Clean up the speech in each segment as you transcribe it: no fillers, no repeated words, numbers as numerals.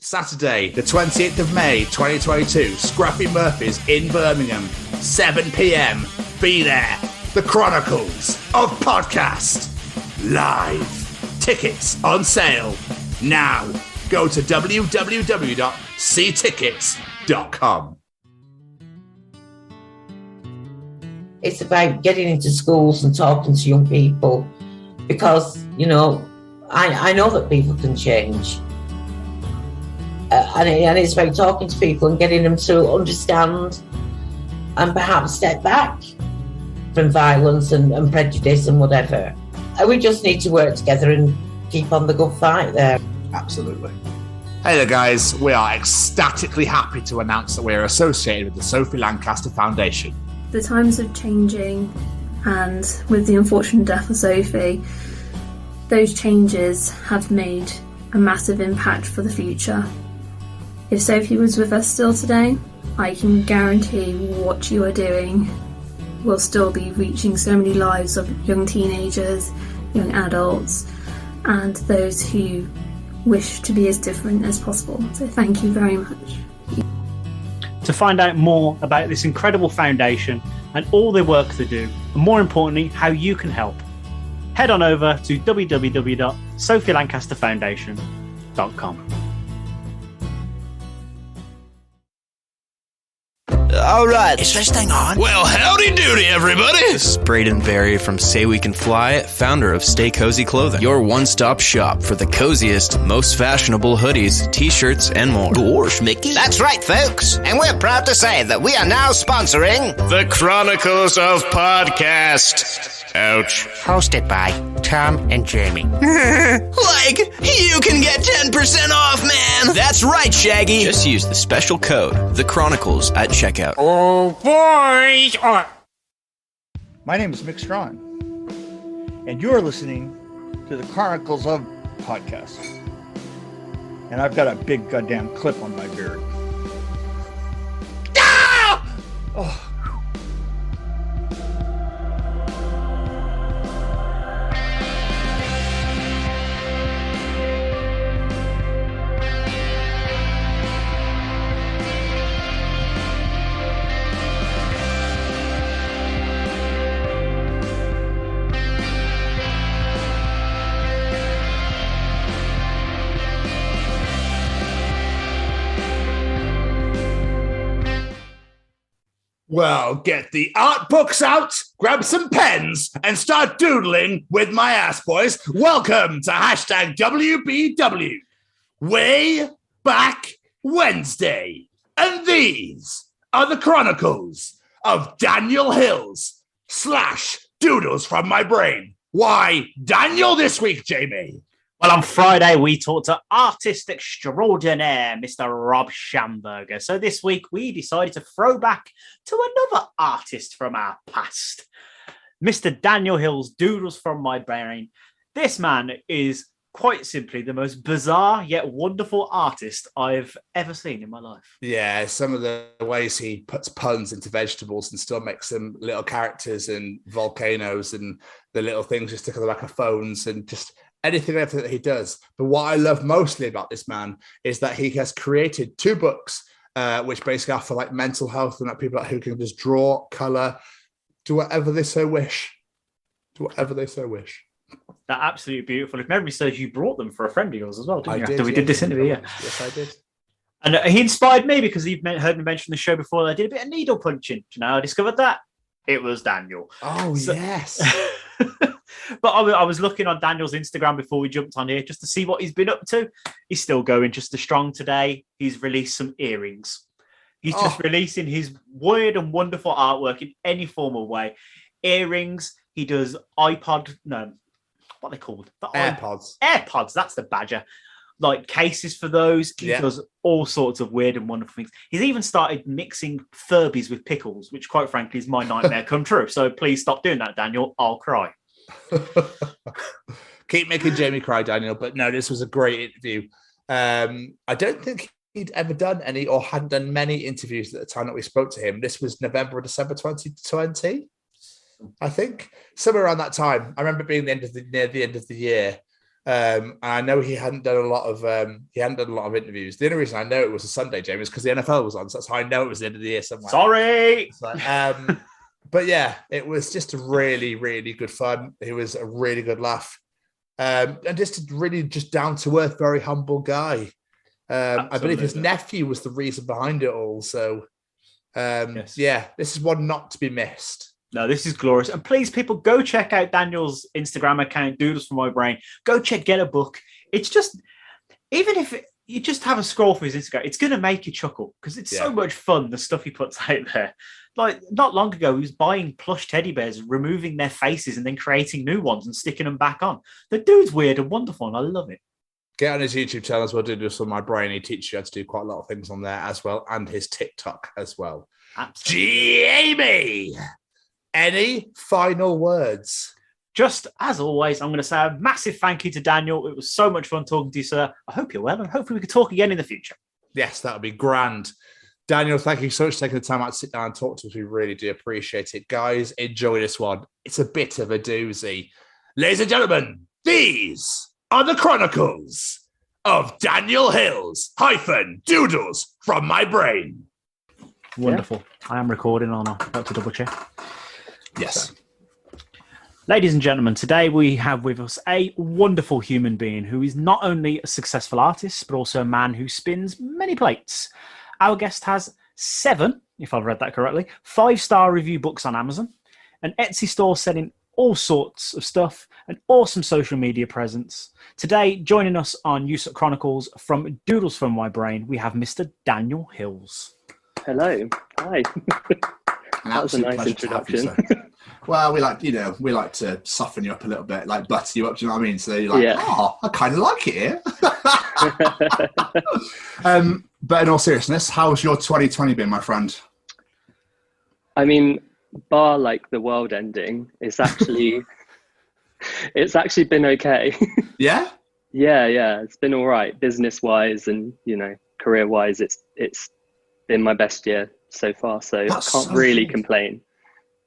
Saturday, the 28th of May, 2022, Scruffy Murphy's in Birmingham, 7 p.m. Be there. The Chronicles of Podcast. Live. Tickets on sale now. Go to www.ctickets.com. It's about getting into schools and talking to young people because, you know, I know that people can change. And it's about talking to people and getting them to understand and perhaps step back from violence and prejudice and whatever. And we just need to work together and keep on the good fight there. Absolutely. Hey there, guys. We are ecstatically happy to announce that we are associated with the Sophie Lancaster Foundation. The times are changing, and with the unfortunate death of Sophie, those changes have made a massive impact for the future. If Sophie was with us still today, I can guarantee what you are doing will still be reaching so many lives of young teenagers, young adults, and those who wish to be as different as possible. So thank you very much. To find out more about this incredible foundation and all the work they do, and more importantly, how you can help, head on over to www.sophielancasterfoundation.com. All right, is this thing on? Well, howdy doody, everybody. This is Braden Berry from Say We Can Fly, founder of Stay Cozy Clothing, your one-stop shop for the coziest, most fashionable hoodies, t-shirts, and more. Gosh, Mickey. That's right, folks. And we're proud to say that we are now sponsoring the Chronicles of Podcast. Ouch. Hosted by Tom and Jamie. Like, you can get 10% off, man! That's right, Shaggy! Just use the special code, The Chronicles, at checkout. Oh, boys! My name is Mick Strawn, and you're listening to the Chronicles of Podcast. And I've got a big goddamn clip on my beard. Ah! Oh. Well, get the art books out, grab some pens, and start doodling with my ass, boys. Welcome to hashtag WBW. Way Back Wednesday. And these are the Chronicles of Daniel Hills / Doodles From My Brain. Why Daniel this week, Jamie? Well, on Friday, we talked to artist extraordinaire, Mr. Rob Schamberger. So this week, we decided to throw back to another artist from our past, Mr. Daniel Hills, Doodles From My Brain. This man is quite simply the most bizarre yet wonderful artist I've ever seen in my life. Yeah, some of the ways he puts puns into vegetables and still makes them little characters and volcanoes and the little things just stick on the back of phones and just anything and everything that he does. But what I love mostly about this man is that he has created 2 books, which basically are for like mental health and that people who can just draw, color, do whatever they so wish. Do whatever they so wish. They're absolutely beautiful. If memory serves, you brought them for a friend of yours as well, didn't you? Did, we did this interview, yeah. Yes, I did. And he inspired me because you've heard me mention the show before. I did a bit of needle punching. Do you know how I discovered that? It was Daniel. Oh, yes. But I was looking on Daniel's Instagram before we jumped on here just to see what he's been up to. He's still going just as strong today. He's released some earrings. He's just releasing his weird and wonderful artwork in any formal way. Earrings. He does what are they called? AirPods. AirPods, that's the badger. Like cases for those. He does all sorts of weird and wonderful things. He's even started mixing Furbies with pickles, which quite frankly is my nightmare come true. So please stop doing that, Daniel. I'll cry. Keep making Jamie cry, Daniel. But no, this was a great interview. I don't think he'd ever done any or hadn't done many interviews at the time that we spoke to him. This was November or December 2020. I think somewhere around that time. I remember being near the end of the year And I know he hadn't done a lot of interviews. The only reason I know it was a Sunday, Jamie, is because the NFL was on. So that's how I know it was the end of the year somewhere. Sorry. But yeah, it was just really, really good fun. It was a really good laugh. And just a really just down to earth, very humble guy. I believe his nephew was the reason behind it all. So yeah, this is one not to be missed. No, this is glorious. And please, people, go check out Daniel's Instagram account, Doodles From My Brain. Go get a book. It's just, even if you just have a scroll through his Instagram, it's going to make you chuckle because it's so much fun, the stuff he puts out there. Like, not long ago, he was buying plush teddy bears, removing their faces and then creating new ones and sticking them back on. The dude's weird and wonderful, and I love it. Get on his YouTube channel as well, Doodles From My Brain. He teaches you how to do quite a lot of things on there as well, and his TikTok as well. Absolutely. Jamie! Any final words? Just as always, I'm going to say a massive thank you to Daniel. It was so much fun talking to you, sir. I hope you're well, and hopefully we can talk again in the future. Yes, that would be grand. Daniel, thank you so much for taking the time out to sit down and talk to us. We really do appreciate it. Guys, enjoy this one. It's a bit of a doozy. Ladies and gentlemen, these are the Chronicles of Daniel Hills - Doodles From My Brain. Wonderful. I am recording on. I've got to double check. Yes. Ladies and gentlemen, today we have with us a wonderful human being who is not only a successful artist, but also a man who spins many plates. Our guest has 7, if I've read that correctly, 5-star review books on Amazon, an Etsy store selling all sorts of stuff, an awesome social media presence. Today, joining us on USUK Chronicles from Doodles From My Brain, we have Mr. Daniel Hills. Hello. Hi. That was a nice introduction. Well, we like to soften you up a little bit, like butter you up, do you know what I mean? So you're like, I kind of like it here. But in all seriousness, how's your 2020 been, my friend? I mean, bar like the world ending, it's actually been okay. Yeah? Yeah. It's been all right, business-wise and, career-wise. It's been my best year so far, so I can't really complain.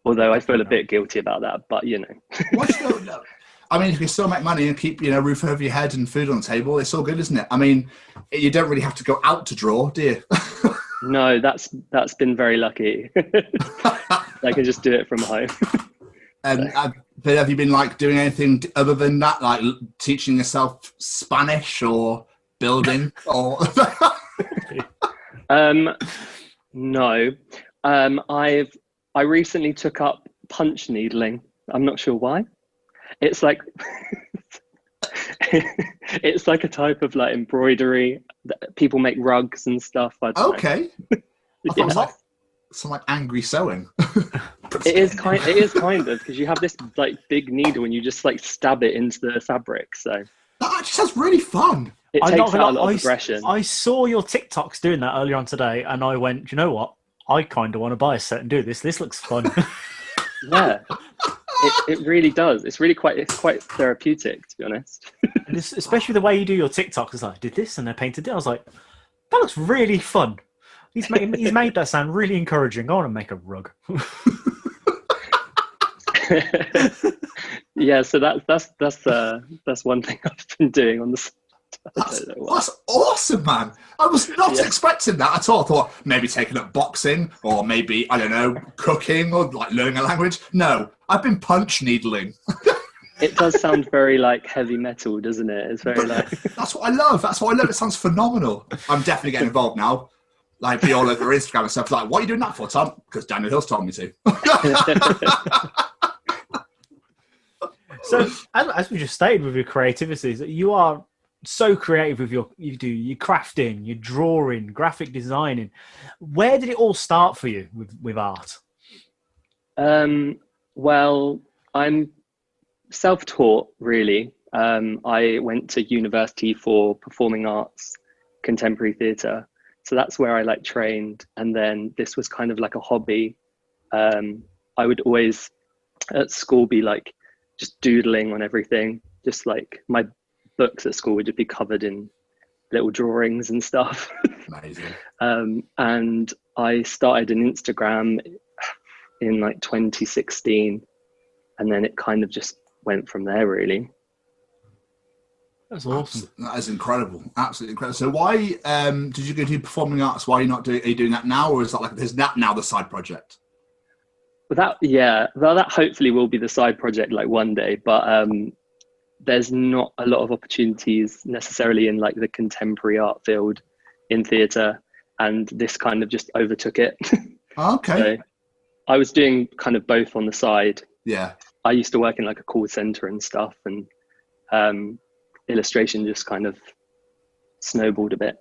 Although I feel a bit guilty about that, but No. I mean, if you still make money and keep, roof over your head and food on the table, it's all good, isn't it? I mean, you don't really have to go out to draw, do you? No, that's been very lucky. I can just do it from home. But have you been doing anything other than that, like teaching yourself Spanish or building or? No, I recently took up punch needling. I'm not sure why. It's like it's like a type of embroidery that people make rugs and stuff. Okay. Yeah. Some angry sewing. It is kind of because you have this big needle and you just stab it into the fabric. So that actually sounds really fun. It takes out a lot of aggression. I saw your TikToks doing that earlier on today, and I went, do you know what? I kind of want to buy a set and do this. This looks fun. Yeah, it really does. It's quite therapeutic, to be honest. And especially the way you do your TikToks. It's like, I did this and I painted it. I was like, that looks really fun. He's made that sound really encouraging. I want to make a rug. Yeah, so that's one thing I've been doing on the side. That's awesome, man. I was not expecting that at all. I thought maybe taking up boxing or maybe, I don't know, cooking or learning a language. No, I've been punch needling. It does sound very heavy metal, doesn't it? It's very That's what I love. It sounds phenomenal. I'm definitely getting involved now. Be all over Instagram and stuff. What are you doing that for, Tom? Because Daniel Hills told me to. So, as we just stated with your creativity, you are so creative with your crafting, your drawing, graphic designing. Where did it all start for you with art? Well, I'm self-taught, really. I went to university for performing arts, contemporary theatre. So that's where I trained. And then this was kind of a hobby. I would always at school be just doodling on everything. Just my books at school would just be covered in little drawings and stuff. Amazing. And I started an Instagram in 2016, and then it kind of just went from there, really. That's awesome. That is incredible. Absolutely incredible. So why did you go do performing arts? Why are you not doing? Are you doing that now, or is that now the side project? Well, that hopefully will be the side project like one day, but there's not a lot of opportunities necessarily in like the contemporary art field in theatre, and this kind of just overtook it. Okay. So I was doing kind of both on the side. Yeah. I used to work in like a call center and stuff, and illustration just kind of snowballed a bit.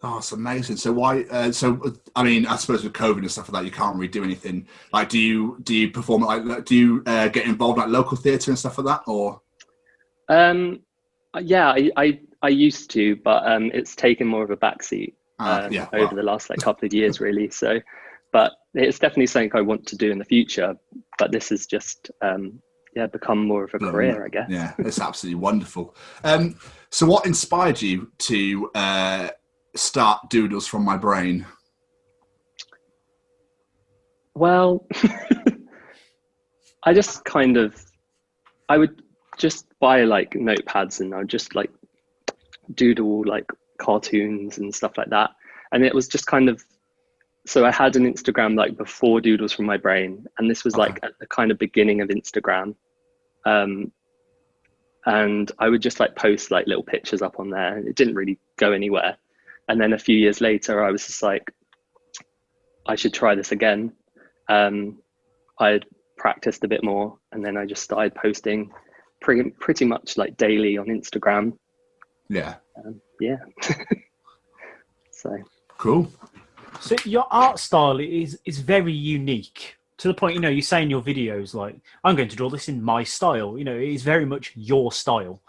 Oh, it's amazing. So why? So I mean, I suppose with COVID and stuff like that, you can't really do anything. Like, do you perform like? Do you get involved like local theatre and stuff like that, or? Yeah, I used to, but it's taken more of a backseat over the last like couple of years, really. So, but it's definitely something I want to do in the future. But this is just become more of a career, I guess. Yeah, it's absolutely wonderful. So what inspired you to start Doodles From My Brain? Well, I would just buy like notepads and I would just like doodle like cartoons and stuff like that. And it was just kind of, so I had an Instagram like before Doodles From My Brain, and this was like at the kind of beginning of Instagram. And I would just like post like little pictures up on there. It didn't really go anywhere. And then a few years later, I was just like, I should try this again. I had practiced a bit more, and then I just started posting pretty much like daily on Instagram. Yeah. So cool. So your art style is very unique, to the point, you say in your videos, like, I'm going to draw this in my style. It is very much your style.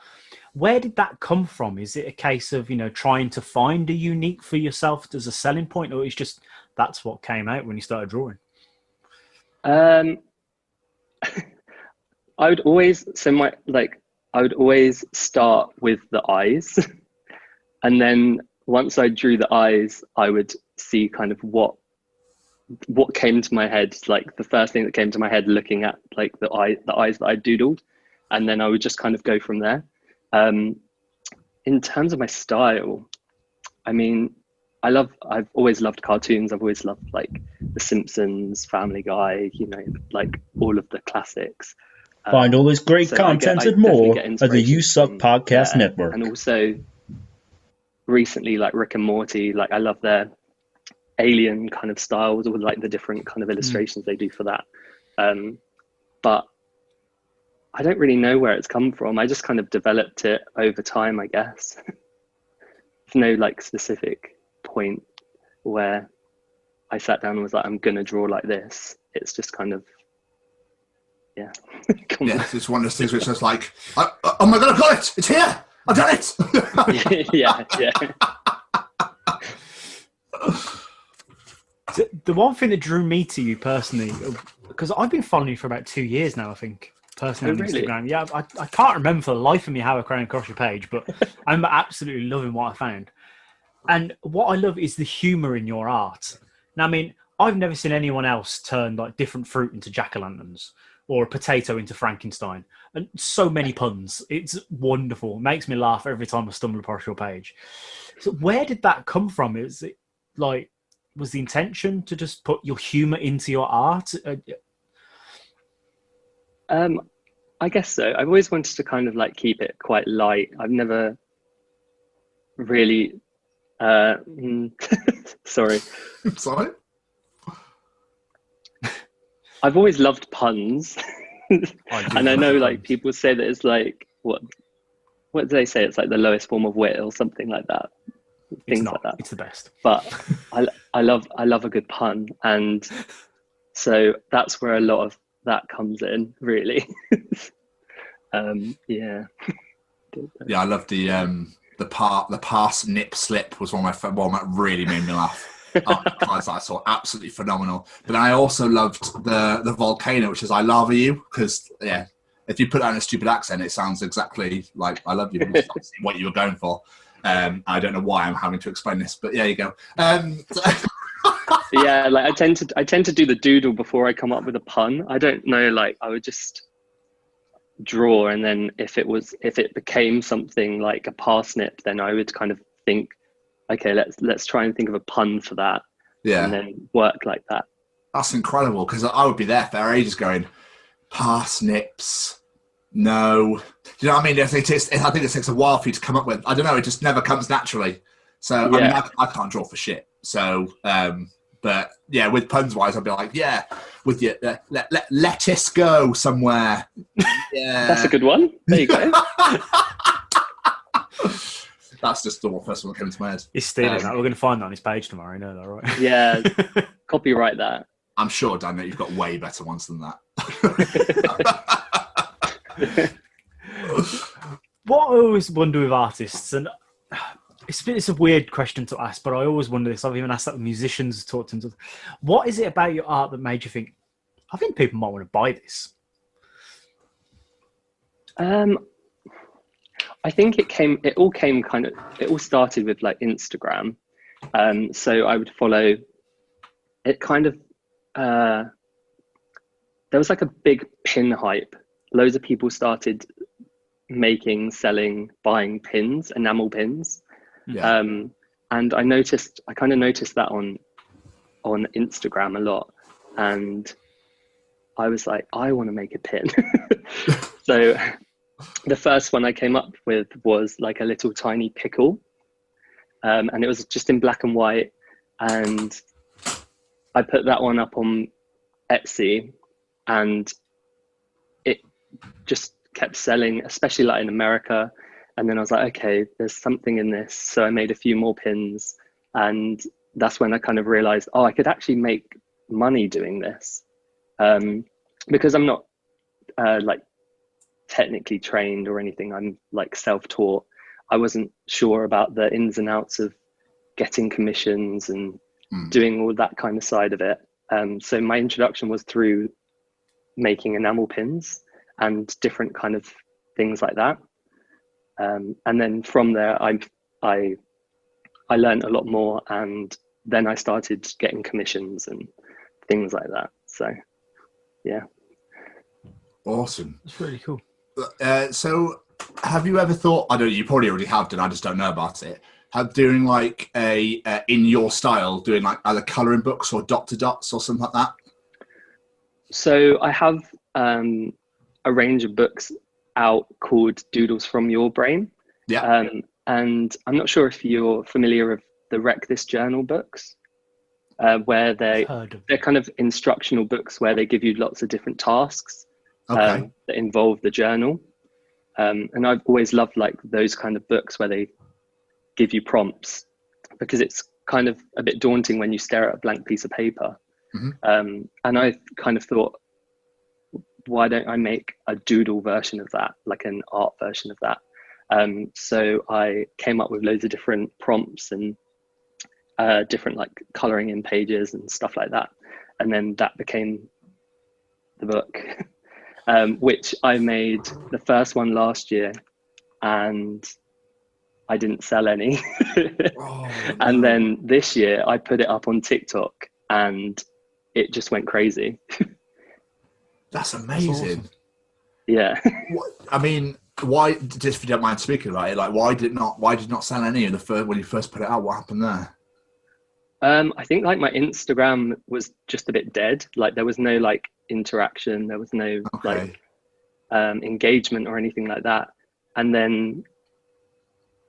Where did that come from? Is it a case of, trying to find a unique for yourself as a selling point, or it's just that's what came out when you started drawing? I would always start with the eyes, and then once I drew the eyes, I would see kind of what came to my head, like the first thing that came to my head looking at like the eyes that I doodled, and then I would just kind of go from there. In terms of my style, I mean, I've always loved cartoons. I've always loved like The Simpsons, Family Guy, like all of the classics. Find all this great content and more at the USUK Podcast Network. And also recently, like Rick and Morty, like I love their alien kind of styles with like the different kind of illustrations they do for that. But I don't really know where it's come from. I just kind of developed it over time, I guess. There's no like specific point where I sat down and was like, I'm gonna draw like this. It's just kind of, yeah. It's one of those things which is like, oh my god, I've got it! It's here! I've done it! yeah. The one thing that drew me to you personally, because I've been following you for about 2 years now, I think, personally on Instagram. Yeah, I can't remember for the life of me how I came across your page, but I'm absolutely loving what I found. And what I love is the humour in your art. Now, I mean, I've never seen anyone else turn like different fruit into jack-o'-lanterns or a potato into Frankenstein. And so many puns. It's wonderful. It makes me laugh every time I stumble across your page. So where did that come from? Is it like, was the intention to just put your humour into your art? I guess so. I've always wanted to kind of like keep it quite light. I've never really sorry. I've always loved puns. And I know like people say that it's like what do they say? It's like the lowest form of wit or something like that. Things like that. It's the best. But I love a good pun, and so that's where a lot of that comes in, really. Yeah, I love the pass nip slip was one of my one that really made me laugh. I saw absolutely phenomenal. But then I also loved the volcano, which is I love you, because if you put that in a stupid accent, it sounds exactly like I love you. Which is what you were going for. I don't know why I'm having to explain this, but there you go. Yeah, like I tend to do the doodle before I come up with a pun. I don't know, like I would just draw, and then if it became something like a parsnip, then I would kind of think, okay, let's try and think of a pun for that, and then work like that. That's incredible, because I would be there for ages going, parsnips, no. Do you know what I mean? I think it takes a while for you to come up with. I don't know, it just never comes naturally. So, I mean, I can't draw for shit. So, but yeah, with puns wise, I'd be like, yeah, with your lettuce go somewhere. Yeah. That's a good one. There you go. That's just the first one that came to my head. He's stealing that. We're going to find that on his page tomorrow. You know that, right? Yeah. Copyright that. I'm sure, Dan, that you've got way better ones than that. What I always wonder with artists, and it's a weird question to ask, but I always wonder this. I've even asked that with musicians, talked to them. What is it about your art that made you think, I think people might want to buy this? I think it all started with like Instagram. So I would follow it kind of, there was like a big pin hype. Loads of people started making, selling, buying pins, enamel pins. Yeah. And I kind of noticed that on Instagram a lot. And I was like, I want to make a pin. So the first one I came up with was like a little tiny pickle. And it was just in black and white. And I put that one up on Etsy, and it just kept selling, especially like in America. And then I was like, okay, there's something in this. So I made a few more pins, and that's when I kind of realized, I could actually make money doing this. Because I'm not like technically trained or anything. I'm like self-taught. I wasn't sure about the ins and outs of getting commissions and doing all that kind of side of it. So my introduction was through making enamel pins and different kind of things like that. And then from there, I learned a lot more, and then I started getting commissions and things like that. So, yeah. Awesome. That's really cool. So have you ever thought, I don't know, you probably already have done, I just don't know about it, doing like a, in your style, doing like either colouring books or dot to dots or something like that? So I have a range of books out called Doodles From Your Brain. Yeah. And I'm not sure if you're familiar with the Wreck This Journal books, where they're kind of instructional books where they give you lots of different tasks that involve the journal. And I've always loved like those kind of books where they give you prompts, because it's kind of a bit daunting when you stare at a blank piece of paper. Mm-hmm. And I kind of thought, why don't I make a doodle version of that, like an art version of that? So I came up with loads of different prompts and different like colouring in pages and stuff like that. And then that became the book, which I made the first one last year, and I didn't sell any. And then this year I put it up on TikTok, and it just went crazy. That's amazing. That's awesome. Yeah. I mean, why? Just if you don't mind speaking about it, like why did not sell any of the first when you first put it out? What happened there? I think like my Instagram was just a bit dead. Like there was no like interaction. There was no like engagement or anything like that. And then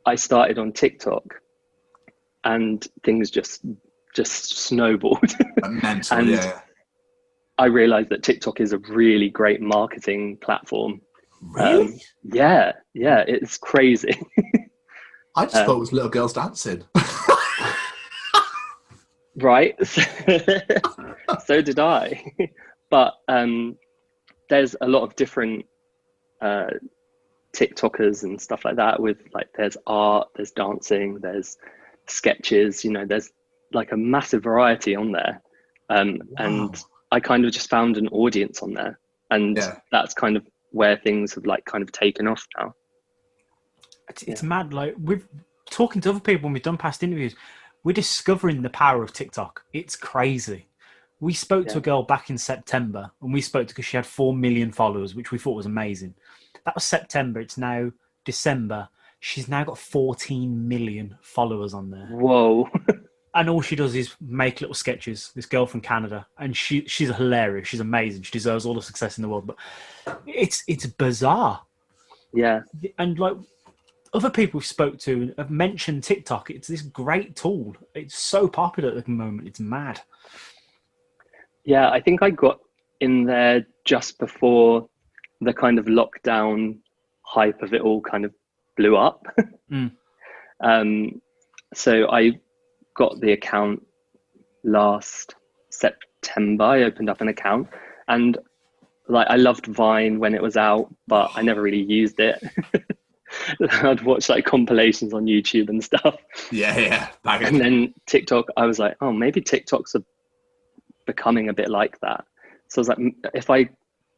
I started on TikTok, and things just snowballed. Mental, and yeah. I realized that TikTok is a really great marketing platform. Really? Yeah, it's crazy. I just thought it was little girls dancing. Right? So did I. But there's a lot of different TikTokers and stuff like that, with like there's art, there's dancing, there's sketches, there's like a massive variety on there. And I kind of just found an audience on there, and that's kind of where things have like kind of taken off now. It's mad. Like we've talking to other people when we've done past interviews, we're discovering the power of TikTok. It's crazy. We spoke to a girl back in September, and we spoke to because she had 4 million followers, which we thought was amazing. That was September. It's now December. She's now got 14 million followers on there. Whoa. And all she does is make little sketches, this girl from Canada. And she's hilarious. She's amazing. She deserves all the success in the world. But it's bizarre. Yeah. And like other people we spoke to have mentioned TikTok. It's this great tool. It's so popular at the moment. It's mad. Yeah, I think I got in there just before the kind of lockdown hype of it all kind of blew up. So I got the account last September. I opened up an account, and like I loved Vine when it was out, but I never really used it. I'd watch like compilations on YouTube and stuff. Yeah. And then TikTok, I was like, oh, maybe TikTok's becoming a bit like that. So I was like, if I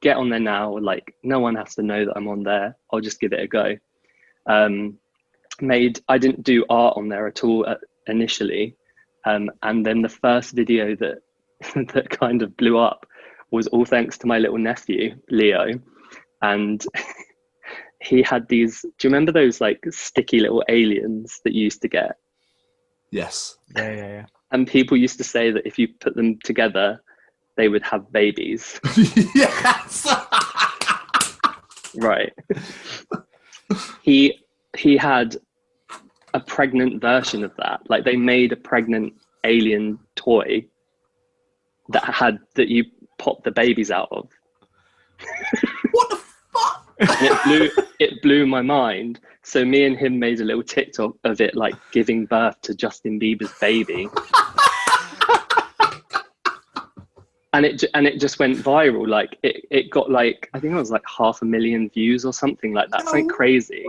get on there now, like no one has to know that I'm on there. I'll just give it a go. I didn't do art on there at all initially. And then the first video that kind of blew up was all thanks to my little nephew, Leo. And he had these, do you remember those like sticky little aliens that you used to get? Yes. Yeah. And people used to say that if you put them together, they would have babies. Yes. Right. He had a pregnant version of that. Like they made a pregnant alien toy that you pop the babies out of. What the fuck? And it blew my mind. So me and him made a little TikTok of it, like giving birth to Justin Bieber's baby. And it just went viral. Like it got like, I think it was like 500,000 views or something like that. Something crazy.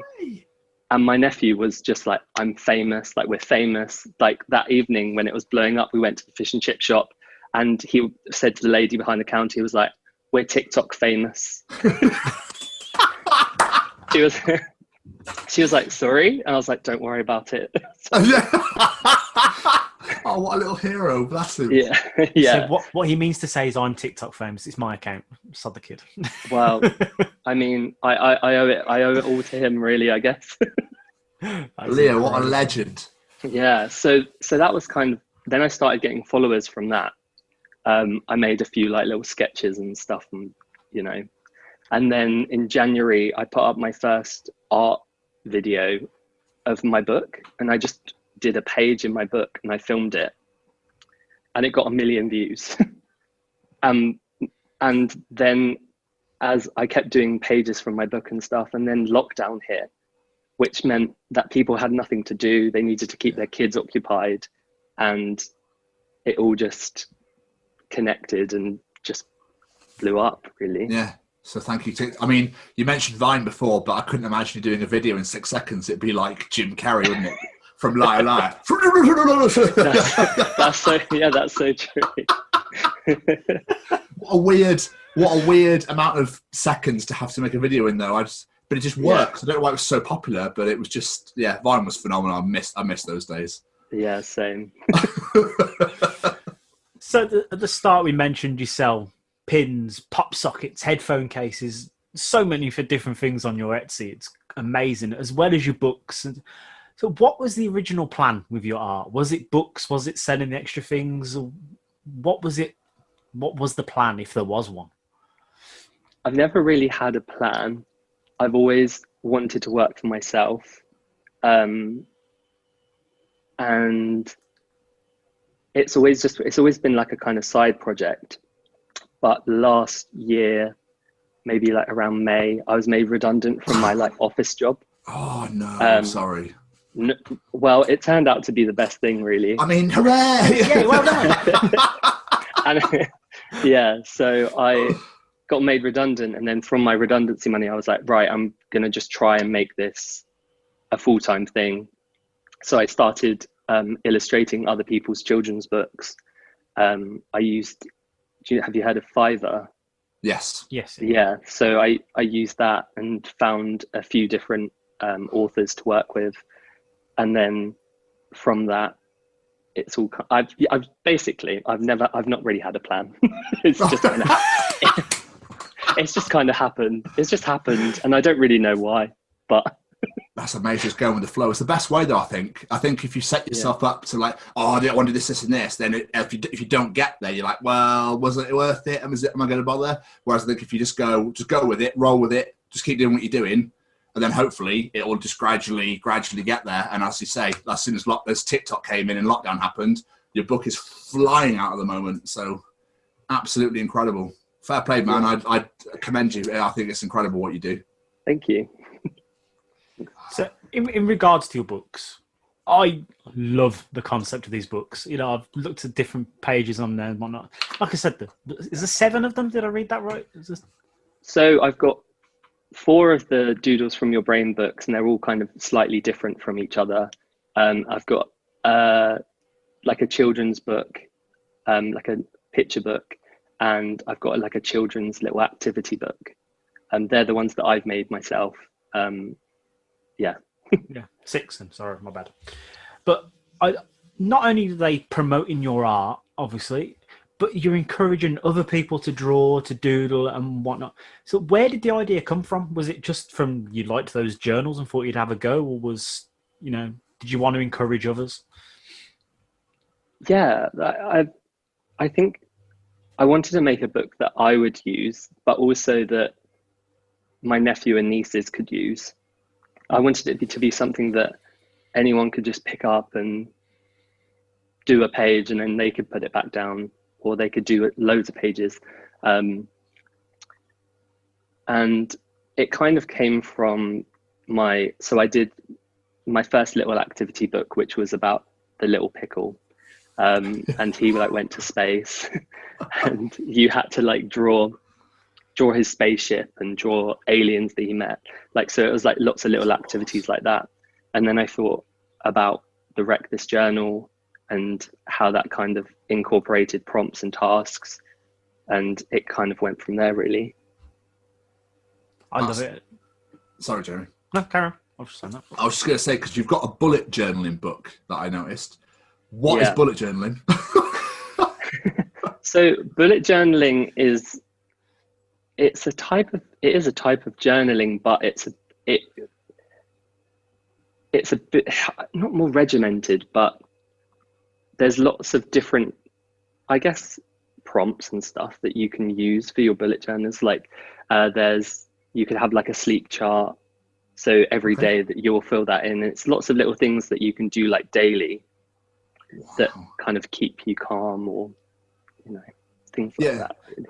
And my nephew was just like, I'm famous. Like we're famous. Like that evening when it was blowing up, we went to the fish and chip shop, and he said to the lady behind the counter, he was like, we're TikTok famous. She was like, sorry? And I was like, don't worry about it. Oh, what a little hero. Bless him. Yeah. So what he means to say is I'm TikTok famous. It's my account. Sod the kid. Well, I mean, I owe it all to him, really, I guess. Leo, what a legend. Yeah. So that was kind of, then I started getting followers from that. I made a few like little sketches and stuff, and and then in January I put up my first art video of my book, and I just did a page in my book and I filmed it, and it got 1 million views. And then as I kept doing pages from my book and stuff, and then lockdown hit, which meant that people had nothing to do. They needed to keep their kids occupied, and it all just connected and just blew up, really. Yeah. So thank you. I mean, you mentioned Vine before, but I couldn't imagine you doing a video in 6 seconds. It'd be like Jim Carrey, wouldn't it? From Liar Liar. That's so true. What a weird amount of seconds to have to make a video in, though. But it just works. I don't know why it was so popular, but it was just, Vine was phenomenal. I miss those days. Yeah, same. So at the start, we mentioned you sell pins, pop sockets, headphone cases, so many for different things on your Etsy. It's amazing, as well as your books. So what was the original plan with your art? Was it books? Was it selling the extra things? What was it? What was the plan, if there was one? I've never really had a plan. I've always wanted to work for myself. And it's always been like a kind of side project. But last year, maybe like around May, I was made redundant from my like office job. Oh no, I'm sorry. Well, it turned out to be the best thing, really. I mean, hooray! Yeah, well done. And so I got made redundant, and then from my redundancy money, I was like, right, I'm gonna just try and make this a full-time thing. So I started illustrating other people's children's books. Have you heard of Fiverr? Yes. Yeah. So I used that and found a few different authors to work with. And then from that, it's all. I've not really had a plan. It's just kind of. It's just kind of happened. It's just happened, and I don't really know why. But that's amazing. Just going with the flow. It's the best way, though. I think if you set yourself up to like, oh, I don't want to do this, and this, then if you don't get there, you're like, well, wasn't it worth it? Am I going to bother? Whereas I think if you just go with it, roll with it, just keep doing what you're doing, and then hopefully it will just gradually get there. And as you say, as soon as TikTok came in and lockdown happened, your book is flying out at the moment. So absolutely incredible. Fair play, man. I commend you. I think it's incredible what you do. Thank you. So in regards to your books, I love the concept of these books. You know, I've looked at different pages on there and whatnot. Like I said, is there 7 of them? Did I read that right? So I've got 4 of the Doodles From Your Brain books, and they're all kind of slightly different from each other. I've got like a children's book, like a picture book, and I've got like a children's little activity book. And they're the ones that I've made myself. Yeah. 6 then, sorry, my bad. But not only do they promote in your art, obviously, but you're encouraging other people to draw, to doodle and whatnot. So where did the idea come from? Was it just from you liked those journals and thought you'd have a go, or was, did you want to encourage others? Yeah, I think I wanted to make a book that I would use, but also that my nephew and nieces could use. I wanted it to be something that anyone could just pick up and do a page, and then they could put it back down, or they could do loads of pages. And it kind of came from so I did my first little activity book, which was about the little pickle. And he went to space and you had to draw his spaceship and draw aliens that he met. So it was lots of little activities like that. And then I thought about the Wreck This Journal and how that kind of incorporated prompts and tasks. And it kind of went from there, really. I love it. Sorry, Jeremy. No, Karen. I was just saying that. I was just going to say, because you've got a bullet journaling book that I noticed. What is bullet journaling? So bullet journaling is a type of journaling, but it's a bit not more regimented, but there's lots of different, I guess, prompts and stuff that you can use for your bullet journals. You could have a sleep chart, so every day that you'll fill that in. It's lots of little things that you can do daily that kind of keep you calm, or things like that. Really.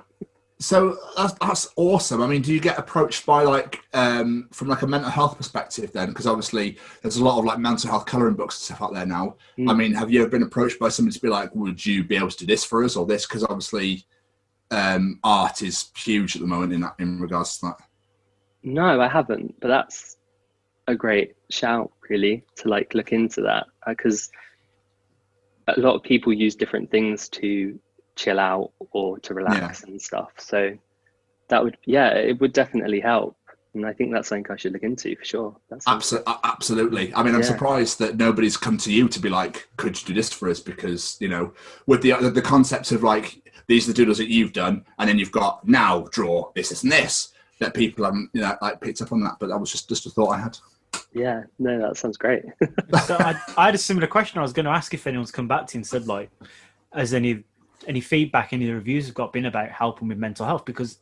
So that's awesome. I mean, do you get approached by from a mental health perspective then? Because obviously there's a lot of mental health colouring books and stuff out there now. I mean, have you ever been approached by somebody to be like, would you be able to do this for us or this? Because obviously art is huge at the moment in regards to that. No, I haven't, but that's a great shout, really, to look into that, because a lot of people use different things to chill out or to relax and stuff. So that would, it would definitely help. And I think that's something I should look into for sure. Absolutely. I mean, I'm surprised that nobody's come to you to be like, could you do this for us? Because, with the concept of these are the doodles that you've done, and then you've got now draw this and this, that people haven't, picked up on that. But that was just a thought I had. Yeah, no, that sounds great. So I had a similar question. I was going to ask if anyone's come back to you and said, has any feedback, any of the reviews have been about helping with mental health? Because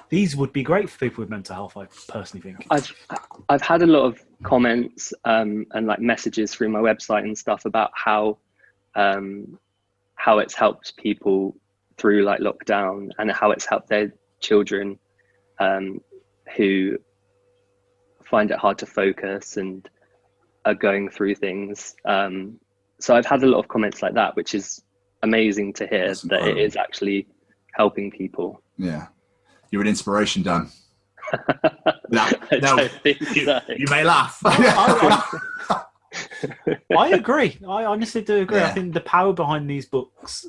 these would be great for people with mental health, I personally think. I've had a lot of comments and messages through my website and stuff about how it's helped people through lockdown, and how it's helped their children who find it hard to focus and are going through things. So I've had a lot of comments like that, which is amazing to hear that it is actually helping people. Yeah. You're an inspiration, Dan. You may laugh. I agree. I honestly do agree. Yeah. I think the power behind these books,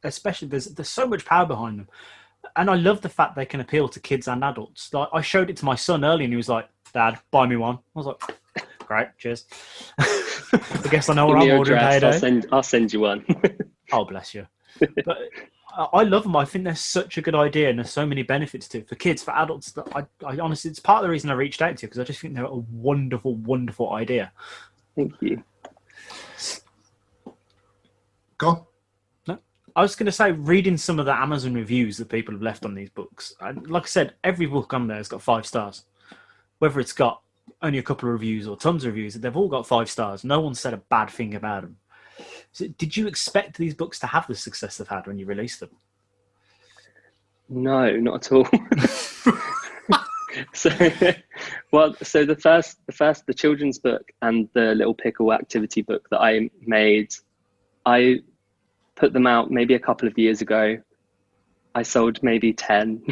especially there's so much power behind them. And I love the fact they can appeal to kids and adults. I showed it to my son earlier and he was like, Dad, buy me one. I was like, Great, cheers. I guess I know Give what me I'm your ordering address, payday. I'll send you one. Oh, bless you. But I love them. I think they're such a good idea, and there's so many benefits to it for kids, for adults. That I honestly, it's part of the reason I reached out to you, because I just think they're a wonderful, wonderful idea. Thank you. Go on. No, I was going to say, reading some of the Amazon reviews that people have left on these books, and like I said, every book on there has got 5 stars. Whether it's got only a couple of reviews or tons of reviews, they've all got 5 stars. No one said a bad thing about them. So did you expect these books to have the success they've had when you released them? No, not at all. So the children's book and the Little Pickle activity book that I made, I put them out maybe a couple of years ago. I sold maybe 10.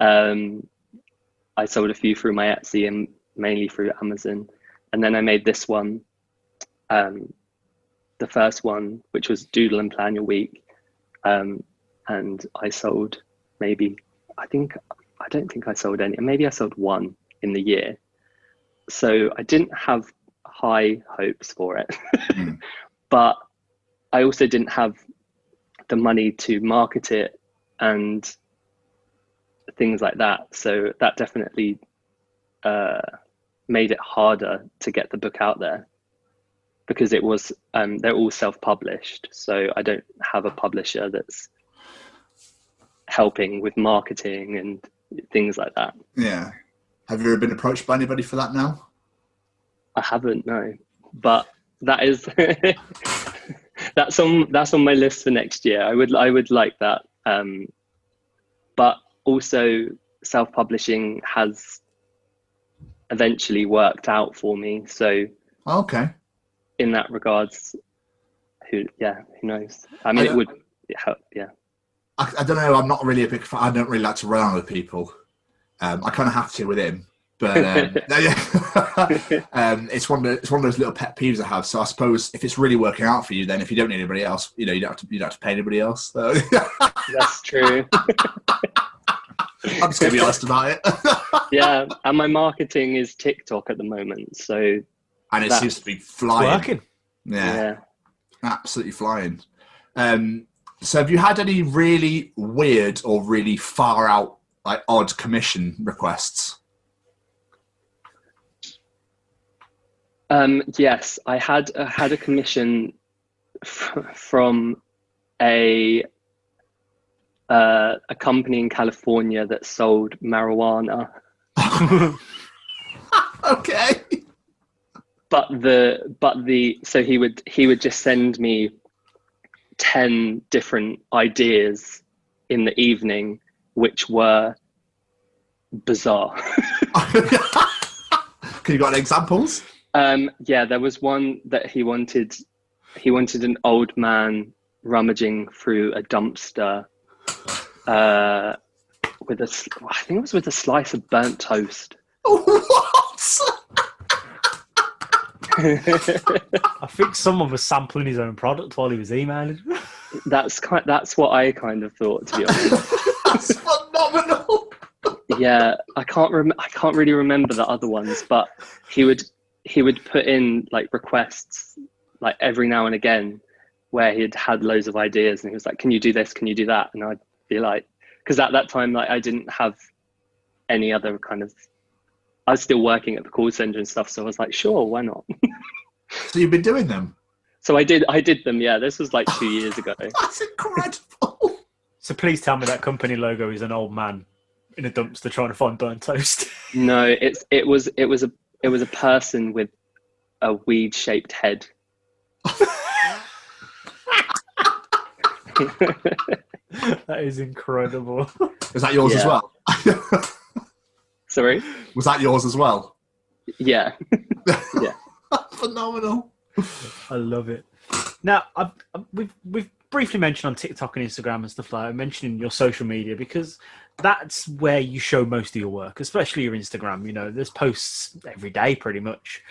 I sold a few through my Etsy and mainly through Amazon. And then I made this one, the first one, which was Doodle and Plan Your Week. And I sold maybe, I don't think I sold any, maybe I sold 1 in the year. So I didn't have high hopes for it, but I also didn't have the money to market it and things like that. So that definitely made it harder to get the book out there, because it was they're all self-published. So I don't have a publisher that's helping with marketing and things like that. Yeah. Have you ever been approached by anybody for that now? I haven't, no. But that is that's on my list for next year. I would like that. But also self-publishing has eventually worked out for me. So okay. In that regards, who knows? I mean, it would help, yeah. I don't know. I'm not really a big fan. I don't really like to rely on other people. I kind of have to with him, but it's one of those little pet peeves I have. So I suppose if it's really working out for you, then if you don't need anybody else, you don't have to pay anybody else. So. That's true. I'm just gonna be honest about it. Yeah, and my marketing is TikTok at the moment, so and it seems to be flying. Working. Yeah, absolutely flying. So have you had any really weird or really far out, like odd commission requests? Yes, I had a commission from a company in California that sold marijuana. Okay. But so he would just send me 10 different ideas in the evening, which were bizarre. Can you got any examples? Yeah, there was one that he wanted an old man rummaging through a dumpster I think it was with a slice of burnt toast. What? I think someone was sampling his own product while he was emailing. That's what I kind of thought, to be honest. That's phenomenal. Yeah, I can't really remember the other ones, but he would put in like requests like every now and again where he'd had loads of ideas, and he was like, "Can you do this? Can you do that?" And I'd be like, because at that time, like, I didn't have any other kind of. I was still working at the call center and stuff, so I was like, "Sure, why not?" So you've been doing them? So I did them. Yeah, this was like 2 years ago. That's incredible. So please tell me that company logo is an old man in a dumpster trying to find burnt toast. No, it was a person with a weed-shaped head. That is incredible. Was that yours as well? Sorry? Was that yours as well? Yeah. Yeah. Phenomenal. I love it. Now, we've briefly mentioned on TikTok and Instagram and stuff like that, mentioning your social media, because that's where you show most of your work, especially your Instagram. You know, there's posts every day pretty much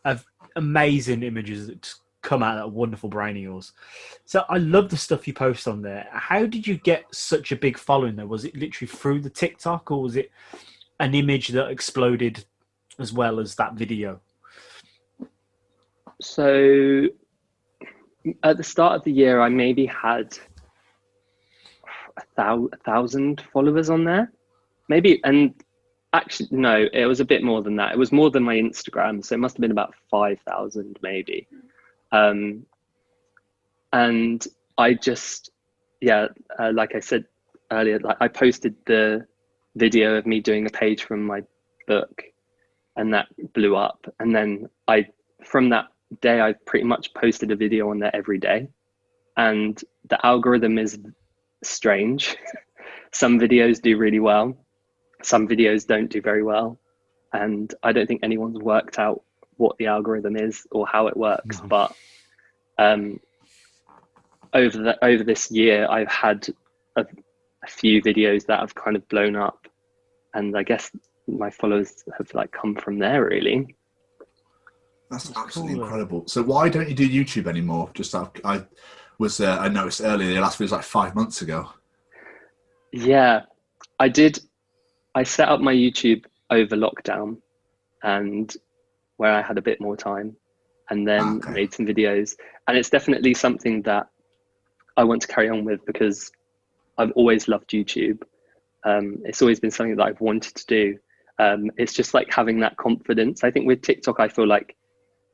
of amazing images that come out of that wonderful brain of yours. So I love the stuff you post on there. How did you get such a big following there? Was it literally through the TikTok, or was it an image that exploded as well as that video? So at the start of the year, I maybe had 1,000 followers on there, maybe. And actually, no, it was a bit more than that. It was more than my Instagram. So it must have been about 5,000 maybe. And I just, like I said earlier, like I posted the video of me doing a page from my book, and that blew up. And then from that day, I pretty much posted a video on there every day. And the algorithm is strange. Some videos do really well. Some videos don't do very well. And I don't think anyone's worked out what the algorithm is or how it works. No. But over this year, I've had a few videos that have kind of blown up. And I guess my followers have like come from there, really. That's absolutely cool. Incredible. So why don't you do YouTube anymore? Just I noticed earlier, the last video was like 5 months ago. Yeah, I did. I set up my YouTube over lockdown, and where I had a bit more time, and then made some videos. And it's definitely something that I want to carry on with because I've always loved YouTube. It's always been something that I've wanted to do. It's just like having that confidence. I think with TikTok, I feel like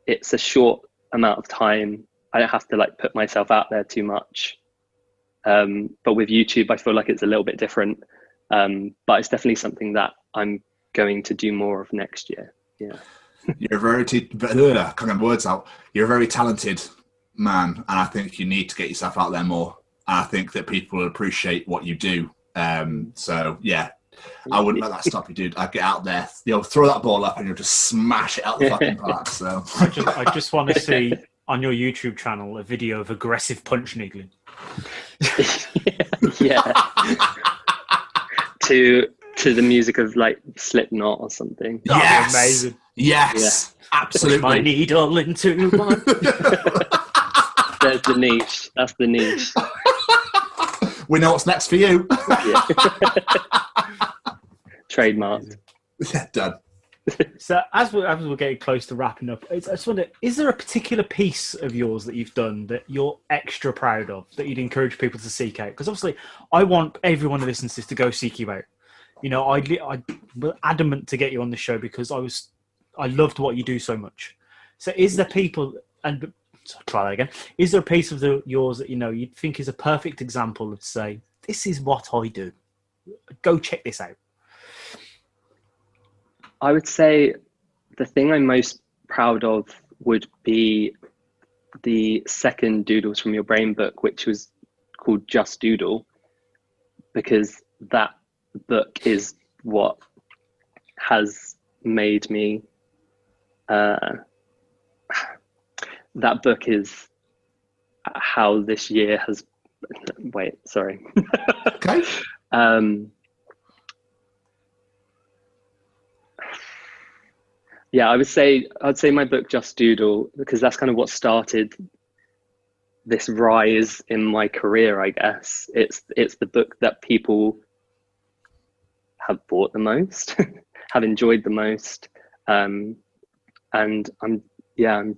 it's a short amount of time. I don't have to like put myself out there too much. But with YouTube, I feel like it's a little bit different. But it's definitely something that I'm going to do more of next year. Yeah. You're a very, can't get words out. You're a very talented man, and I think you need to get yourself out there more. And I think that people will appreciate what you do. So yeah, I wouldn't let that stop you, dude. I'd get out there, throw that ball up, and you'll just smash it out the fucking park. So I just want to see on your YouTube channel a video of aggressive punch needling. Yeah. To the music of like Slipknot or something. Yes, amazing. Yes, yeah. Absolutely. Push my needle into my. There's the niche. That's the niche. We know what's next for you. Trademarked. Yeah, done. So as we're getting close to wrapping up, I just wonder, is there a particular piece of yours that you've done that you're extra proud of that you'd encourage people to seek out? Because obviously, I want everyone who listens to this to go seek you out. I was adamant to get you on the show because I loved what you do so much. So is there people, and try that again, is there a piece of yours that you think is a perfect example of, say, this is what I do? Go check this out. I would say the thing I'm most proud of would be the second Doodles From Your Brain book, which was called Just Doodle, because that book is what has made me that book is how this year has okay. Yeah, I'd say my book Just Doodle, because that's kind of what started this rise in my career, I guess. It's the book that people have bought the most, have enjoyed the most. And I'm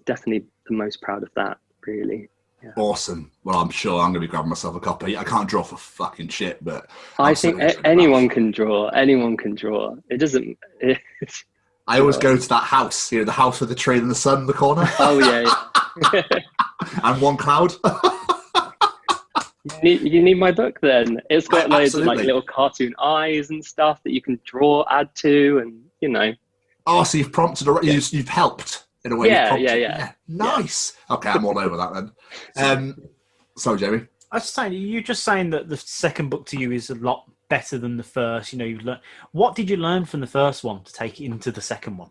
definitely the most proud of that, really. Yeah. Awesome. Well, I'm sure I'm going to be grabbing myself a copy. I can't draw for fucking shit, but I think anyone can draw. Anyone can draw. It doesn't. I always go to that house, the house with the tree and the sun in the corner. Oh, yeah. And one cloud. You need my book then. It's got loads of like little cartoon eyes and stuff that you can draw, add to, and Oh, so you've prompted, you've helped in a way. Yeah. Nice. Yeah. Okay, I'm all over that then. Sorry, Jamie. I was saying, you're just saying that the second book to you is a lot better than the first. You've learned. What did you learn from the first one to take into the second one?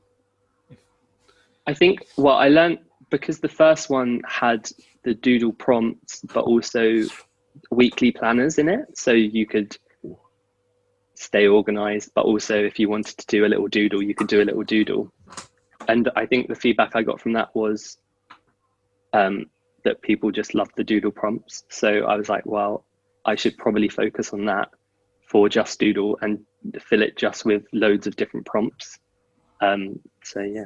I think I learned, because the first one had the doodle prompts, but also weekly planners in it, so you could stay organized, but also if you wanted to do a little doodle, you could do a little doodle. And I think the feedback I got from that was that people just loved the doodle prompts. So I was like, well, I should probably focus on that for Just Doodle and fill it just with loads of different prompts. So yeah.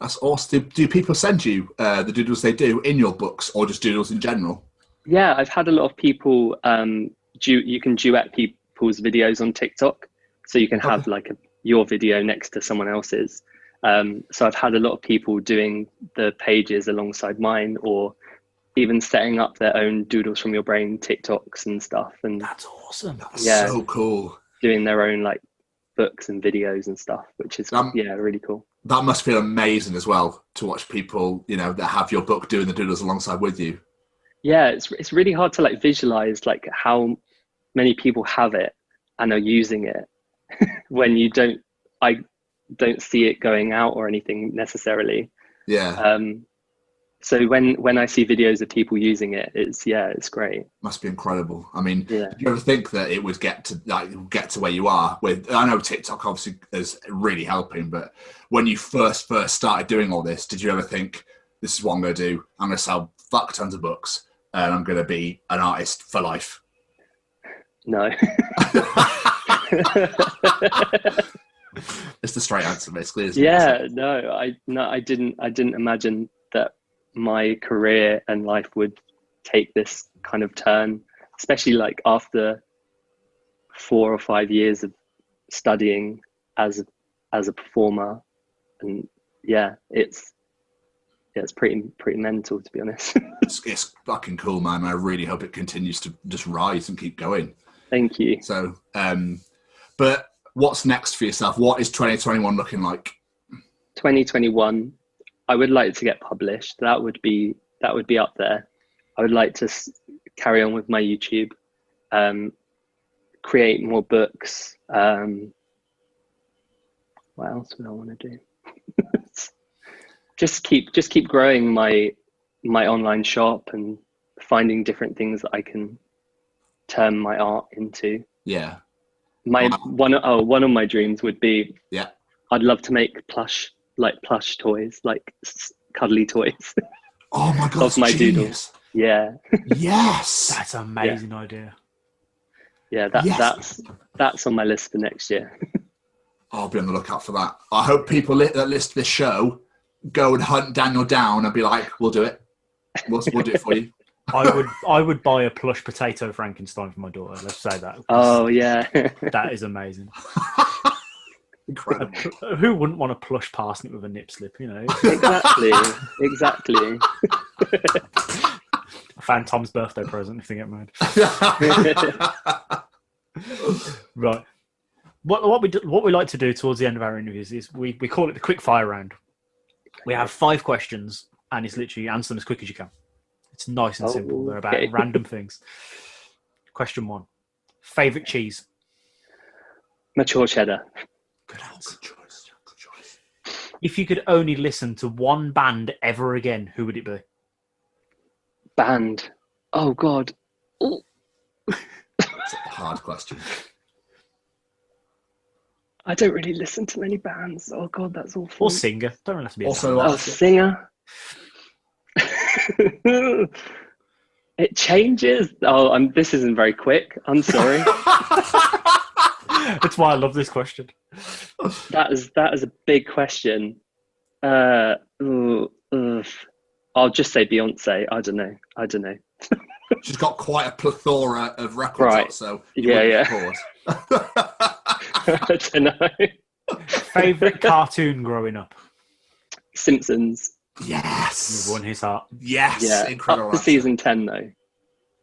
That's awesome. Do people send you the doodles they do in your books, or just doodles in general? Yeah, I've had a lot of people. You can duet people's videos on TikTok, so you can have your video next to someone else's. So I've had a lot of people doing the pages alongside mine, or even setting up their own Doodles From Your Brain TikToks and stuff. And that's awesome. That's so cool. Doing their own like books and videos and stuff, which is really cool. That must feel amazing as well, to watch people, that have your book doing the doodles alongside with you. Yeah, it's really hard to like visualize like how many people have it and are using it when I don't see it going out or anything necessarily. Yeah. So when I see videos of people using it, it's great. Must be incredible. I mean, did you ever think that it would get to where you are with? I know TikTok obviously is really helping, but when you first started doing all this, did you ever think, this is what I'm going to do? I'm going to sell fuck tons of books and I'm going to be an artist for life? No. It's the straight answer, basically, isn't it? I didn't imagine that my career and life would take this kind of turn, especially like after 4 or 5 years of studying as a performer. And it's pretty mental, to be honest. It's fucking cool, man. I really hope it continues to just rise and keep going. Thank you. So but what's next for yourself? What is 2021 looking like? 2021, I would like to get published. That would be up there. I would like to carry on with my YouTube, create more books. What else would I want to do? just keep growing my online shop and finding different things that I can turn my art into. Yeah. One of my dreams would be, I'd love to make plush toys, like cuddly toys. Oh my god, of my genius. Doodles. Yeah. Yes. That's an amazing idea. Yeah, that's on my list for next year. I'll be on the lookout for that. I hope people that listen to this show go and hunt Daniel down and be like, we'll do it. We'll do it for you. I would buy a plush potato Frankenstein for my daughter. Let's say that. Oh yeah, that is amazing. Incredible. Who wouldn't want a plush parsnip with a nip slip? Exactly. I found Tom's birthday present if they get married. Right. What we like to do towards the end of our interviews is we call it the quick fire round. We have 5 questions and it's literally answer them as quick as you can. It's nice and simple. They're about random things. Question 1. Favorite cheese? Mature cheddar. Good answer. Good choice. If you could only listen to one band ever again, who would it be? Band. Oh God. Ooh. That's a hard question. I don't really listen to many bands. Oh God, that's awful. Or singer. Don't really have to be a singer. It changes. This isn't very quick. I'm sorry. That's why I love this question. That is a big question. I'll just say Beyonce. I don't know. She's got quite a plethora of records out, so yeah. I don't know. Favorite cartoon growing up? Simpsons. Yes. You've won his heart. Yes. Yeah. Incredible. Up to season 10 though.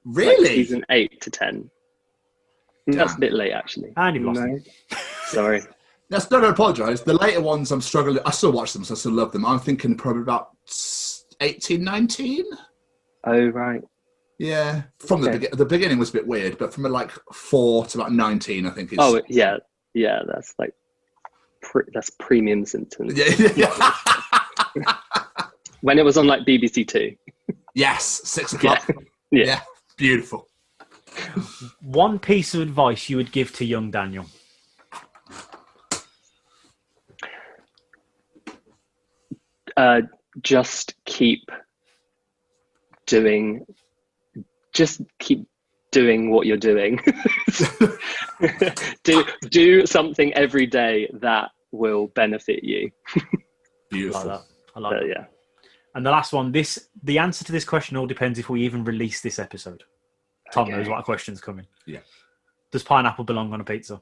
Really? Like season 8 to 10. Damn. That's a bit late actually. And you've lost him. Sorry. That's not going to apologise. The later ones I'm struggling. I still watch them, so I still love them. I'm thinking probably about 18, 19. Oh, right. Yeah. From the beginning was a bit weird, but from like 4 to like 19, I think. Oh, yeah. Yeah, that's like, that's premium Simpsons. Yeah. When it was on like BBC 2. Yes, 6 o'clock. Yeah. Beautiful. One piece of advice you would give to young Daniel? Just keep doing what you're doing. do something every day that will benefit you. Beautiful. I I like that. Yeah. And the last one, the answer to this question all depends if we even release this episode. Tom knows what question's coming. Yeah. Does pineapple belong on a pizza?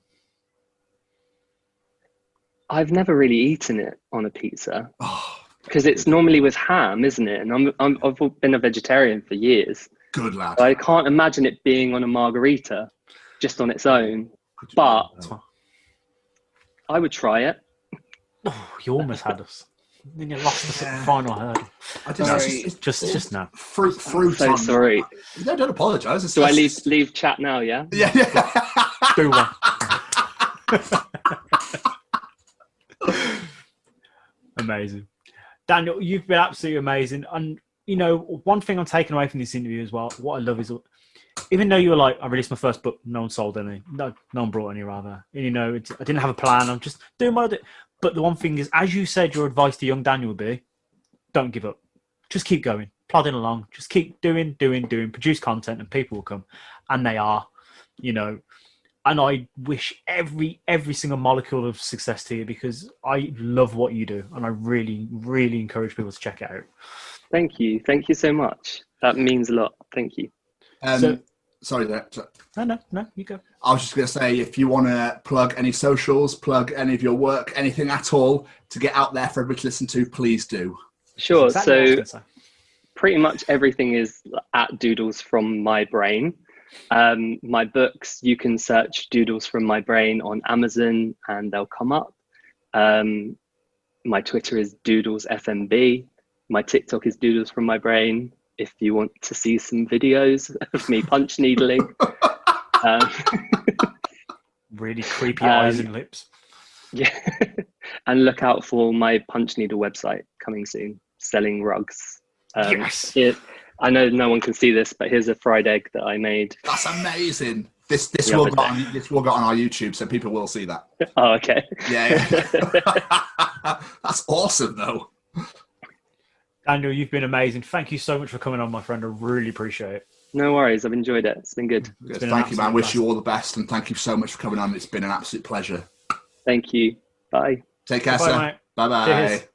I've never really eaten it on a pizza because it's normally with ham, isn't it? And I've been a vegetarian for years. Good lad. I can't imagine it being on a margarita just on its own, but I would try it. Oh, you almost had us. Then you lost us at the final hurdle. Just no. Fruit so on. Sorry. No, don't apologise. Do I leave chat now? Yeah. Yeah. Do one. Amazing, Daniel. You've been absolutely amazing. And one thing I'm taking away from this interview as well, what I love is, even though you were like, I released my first book, no one sold any, no one brought any rather. And, I didn't have a plan. I'm just doing my. But the one thing is, as you said, your advice to young Daniel would be, don't give up. Just keep going, plodding along. Just keep doing, produce content, and people will come. And they are, And I wish every single molecule of success to you, because I love what you do. And I really, really encourage people to check it out. Thank you. Thank you so much. That means a lot. Thank you. Sorry. No, you go. I was just going to say, if you want to plug any socials, plug any of your work, anything at all to get out there for everybody to listen to, please do. Sure. So pretty much everything is at Doodles From My Brain. My books, you can search Doodles From My Brain on Amazon and they'll come up. My Twitter is Doodles FMB. My TikTok is Doodles From My Brain. If you want to see some videos of me punch needling. Really creepy eyes and lips. Yeah. And look out for my punch needle website coming soon, selling rugs. Yes. I know no one can see this, but here's a fried egg that I made. That's amazing. This will go on our YouTube, so people will see that. Oh, okay. Yeah. That's awesome, though. Daniel, you've been amazing. Thank you so much for coming on, my friend. I really appreciate it. No worries. I've enjoyed it. It's been good. Thank you, man. Wish you all the best, and thank you so much for coming on. It's been an absolute pleasure. Thank you. Bye. Take care, sir. Mate. Bye-bye. Cheers.